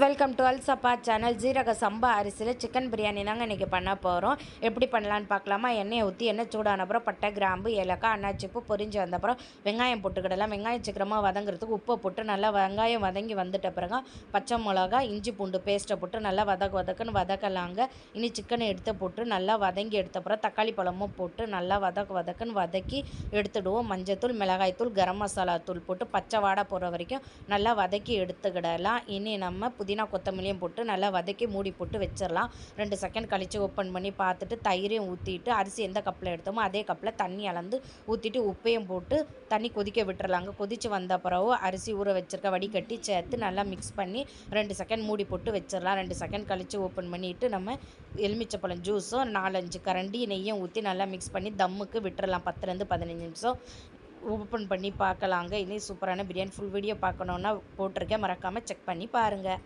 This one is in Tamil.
வெல்கம் டு அல் சப்பா சேனல். ஜீரக சம்பா அரிசியில் சிக்கன் பிரியாணி தாங்க இன்றைக்கி பண்ண போகிறோம். எப்படி பண்ணலான்னு பார்க்கலாமா? எண்ணெயை ஊற்றி எண்ணெய் சூடான அப்புறம் பட்டை, கிராம்பு, ஏலக்காய், அன்னாச்சிப்பூ பொரிஞ்சு வந்த அப்புறம் வெங்காயம் போட்டுக்கிடலாம். வெங்காயம் சீக்கிரமாக வதங்குறதுக்கு உப்பை போட்டு நல்லா வெங்காயம் வதங்கி வந்துட்ட பிறகு பச்சை மிளகா, இஞ்சி பூண்டு பேஸ்ட்டை போட்டு நல்லா வதக்குன்னு வதக்கலாங்க. இனி சிக்கனை எடுத்து போட்டு நல்லா வதங்கி எடுத்த அப்புறம் தக்காளி பழமும் போட்டு நல்லா வதக்குன்னு வதக்கி எடுத்துடுவோம். மஞ்சத்தூள், மிளகாய்த்தூள், கரம் மசாலா தூள் போட்டு பச்சை வாடை போகிற வரைக்கும் நல்லா வதக்கி எடுத்துக்கிடலாம். இனி நம்ம புதினா கொத்தமல்லியும் போட்டு நல்லா வதக்கி மூடி போட்டு வச்சிடலாம். 2 செகண்ட் கழித்து ஓப்பன் பண்ணி பார்த்துட்டு தயிரையும் ஊற்றிட்டு அரிசி எந்த கப்பில் எடுத்தோமோ அதே கப்பில் தண்ணி அளந்து ஊற்றிட்டு உப்பையும் போட்டு தண்ணி கொதிக்க விட்டுறலாங்க. கொதித்து வந்த பிறகு அரிசி ஊற வச்சிருக்க வடிகட்டி சேர்த்து நல்லா மிக்ஸ் பண்ணி 2 செகண்ட் மூடி போட்டு வச்சிடலாம். 2 செகண்ட் கழித்து ஓப்பன் பண்ணிவிட்டு நம்ம எலுமிச்சப்பழம் ஜூஸும் 4-5 கரண்டி நெய்யும் ஊற்றி நல்லா மிக்ஸ் பண்ணி தம்முக்கு விட்டுறலாம். 10 15 நிமிஷம் ஓப்பன் பண்ணி பார்க்கலாங்க. இனி சூப்பரான பிரியாணி ஃபுல் வீடியோ பார்க்கணுன்னா போட்டிருக்கேன், மறக்காமல் செக் பண்ணி பாருங்கள்.